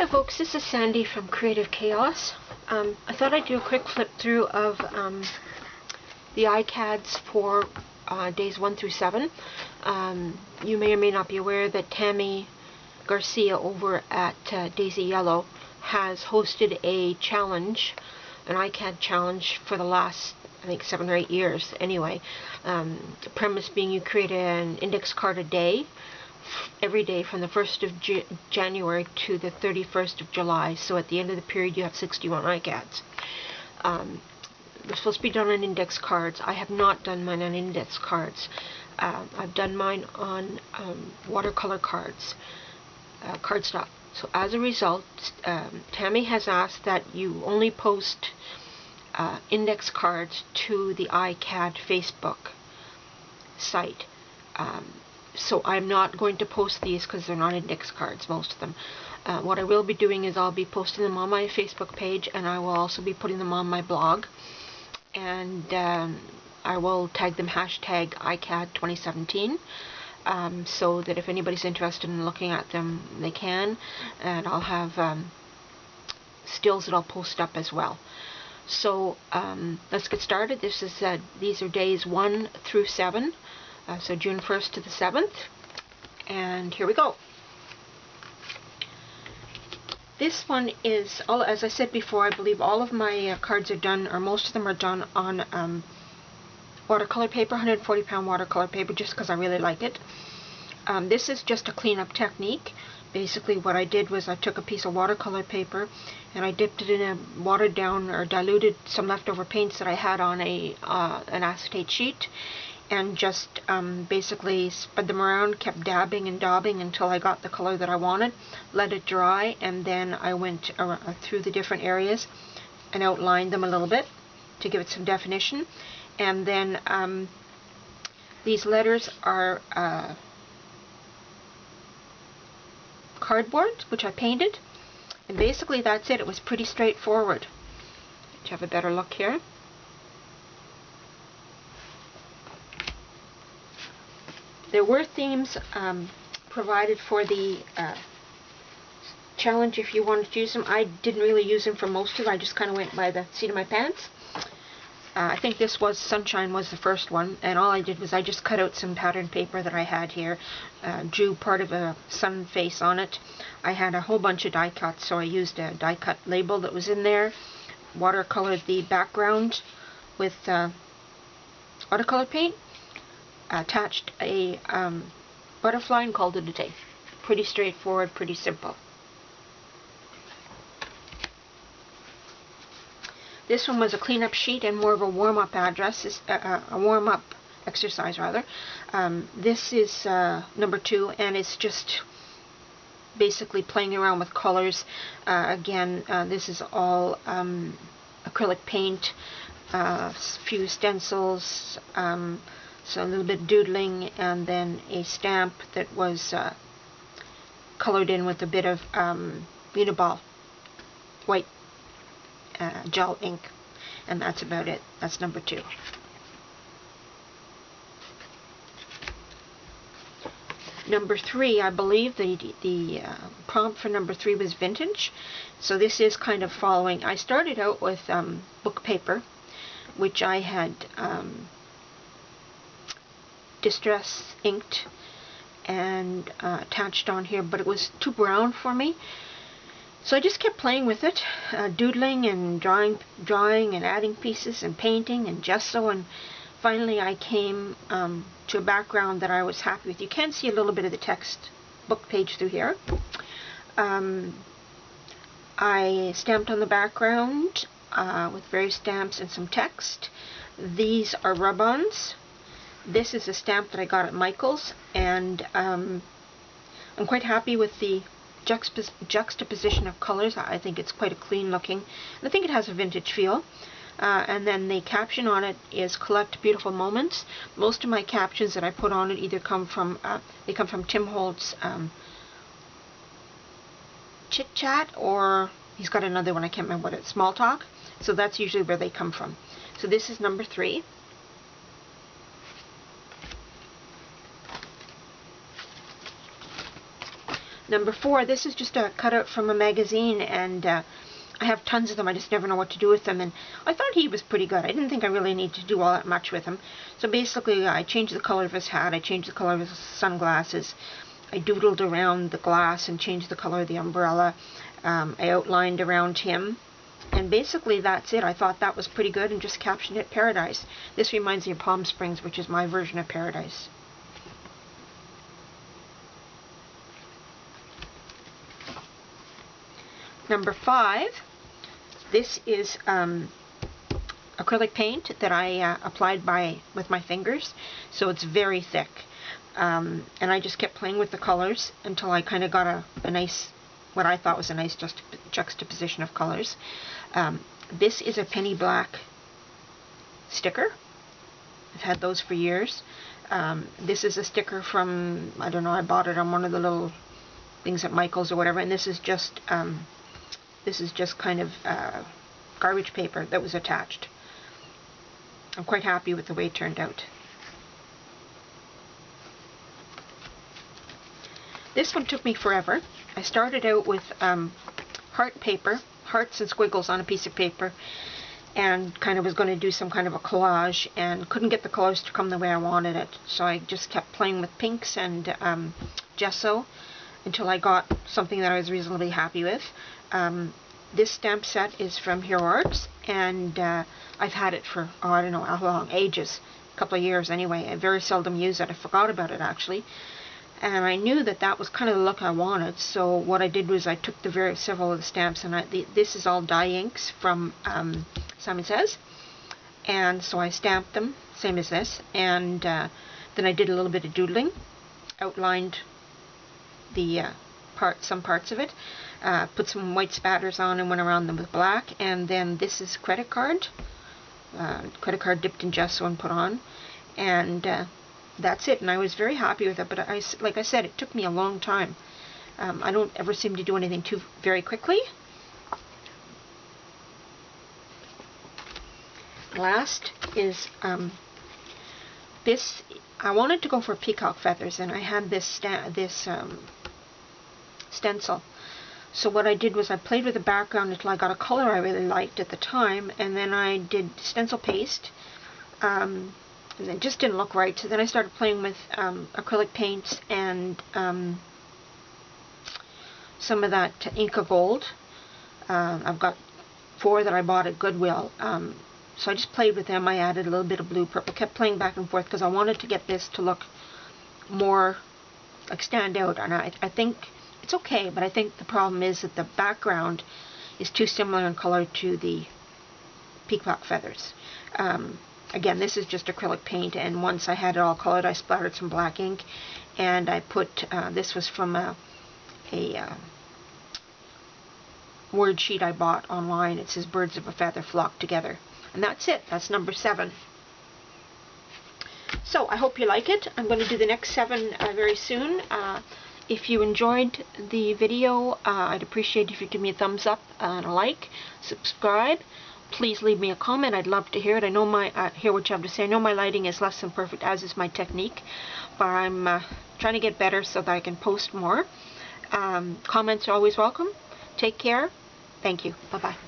folks, this is Sandy from Creative Chaos. I thought I'd do a quick flip through of the iCads for days 1 through 7. You may or may not be aware that Tammy Garcia over at Daisy Yellow has hosted a challenge, an iCad challenge for the last, I think, 7 or 8 years anyway. The premise being you create an index card a day, every day from the 1st of January to the 31st of July. So at the end of the period you have 61 iCads. They're supposed to be done on index cards. I have not done mine on index cards. I've done mine on watercolor cards, cardstock. So as a result, Tammy has asked that you only post index cards to the iCad Facebook site. So I'm not going to post these because they're not index cards, most of them. What I will be doing is I'll be posting them on my Facebook page, and I will also be putting them on my blog. And I will tag them hashtag iCad 2017, so that if anybody's interested in looking at them, they can. And I'll have stills that I'll post up as well. So let's get started. These are days 1 through 7. So June 1st to the 7th, and here we go. This one is, as I said before, I believe all of my cards are done, or most of them are done on watercolor paper, 140 pound watercolor paper, just because I really like it. This is just a cleanup technique. Basically what I did was I took a piece of watercolor paper and I dipped it in a watered down or diluted some leftover paints that I had on an acetate sheet, and just basically spread them around, kept dabbing and daubing until I got the color that I wanted, let it dry, and then I went through the different areas and outlined them a little bit to give it some definition. And then these letters are cardboard, which I painted, and basically that's it. It was pretty straightforward. To have a better look here. There were themes provided for the challenge if you wanted to use them. I didn't really use them for most of it. I just kind of went by the seat of my pants. I think this was Sunshine was the first one, and all I did was I just cut out some pattern paper that I had here, drew part of a sun face on it. I had a whole bunch of die cuts, so I used a die cut label that was in there, watercolored the background with watercolor paint, attached a butterfly, and called it a day. Pretty straightforward, pretty simple. This one was a cleanup sheet and more of a warm-up a warm-up exercise rather. This is number 2, and it's just basically playing around with colors. Again, this is all acrylic paint, a few stencils, so a little bit doodling, and then a stamp that was colored in with a bit of Uniball white gel ink, and that's about it. That's number 2. Number 3, I believe the prompt for number 3 was vintage. So this is kind of following. I started out with book paper, which I had distress inked and attached on here, but it was too brown for me. So I just kept playing with it, doodling and drawing and adding pieces and painting and gesso, and finally I came to a background that I was happy with. You can see a little bit of the text book page through here. I stamped on the background with various stamps and some text. These are rub-ons. This is a stamp that I got at Michael's, and I'm quite happy with the juxtaposition of colors. I think it's quite a clean looking, and I think it has a vintage feel. And then the caption on it is "Collect Beautiful Moments." Most of my captions that I put on it either come from Tim Holt's Chit Chat, or he's got another one, I can't remember what it's, Small Talk. So that's usually where they come from. So this is number 3. Number 4, this is just a cutout from a magazine, and I have tons of them. I just never know what to do with them, and I thought he was pretty good. I didn't think I really needed to do all that much with him. So basically, I changed the color of his hat, I changed the color of his sunglasses, I doodled around the glass and changed the color of the umbrella. I outlined around him, and basically that's it. I thought that was pretty good and just captioned it Paradise. This reminds me of Palm Springs, which is my version of Paradise. Number 5, this is acrylic paint that I applied with my fingers, so it's very thick. And I just kept playing with the colors until I kind of got a nice, what I thought was a nice juxtaposition of colors. This is a penny black sticker. I've had those for years. This is a sticker from, I don't know, I bought it on one of the little things at Michael's or whatever, and this is just kind of garbage paper that was attached. I'm quite happy with the way it turned out. This one took me forever. I started out with heart paper, hearts and squiggles on a piece of paper, and kind of was going to do some kind of a collage, and couldn't get the colors to come the way I wanted it. So I just kept playing with pinks and gesso until I got something that I was reasonably happy with. This stamp set is from Hero Arts, and I've had it for, I don't know how long, ages, a couple of years anyway. I very seldom use it. I forgot about it actually. And I knew that that was kind of the look I wanted, so what I did was I took several of the stamps, and this is all dye inks from Simon Says, and so I stamped them, same as this, and then I did a little bit of doodling, outlined the some parts of it, put some white spatters on and went around them with black, and then this is credit card dipped in gesso and put on, and that's it. And I was very happy with it, but like I said, it took me a long time. I don't ever seem to do anything very quickly. Last is this. I wanted to go for peacock feathers, and I had this stencil. So what I did was I played with the background until I got a color I really liked at the time, and then I did stencil paste. And it just didn't look right, so then I started playing with acrylic paints and some of that Inca Gold. I've got 4 that I bought at Goodwill, so I just played with them. I added a little bit of blue, purple, kept playing back and forth because I wanted to get this to look more, like, stand out, and I think it's okay, but I think the problem is that the background is too similar in color to the peacock feathers. Again, this is just acrylic paint, and once I had it all colored, I splattered some black ink, and I put, this was from a word sheet I bought online. It says birds of a feather flock together. And that's it. That's number 7. So, I hope you like it. I'm going to do the next 7 very soon. If you enjoyed the video, I'd appreciate if you give me a thumbs up and a like, subscribe. Please leave me a comment. I'd love to hear it. I know hear what you have to say. I know my lighting is less than perfect, as is my technique, but I'm trying to get better so that I can post more. Comments are always welcome. Take care. Thank you. Bye-bye.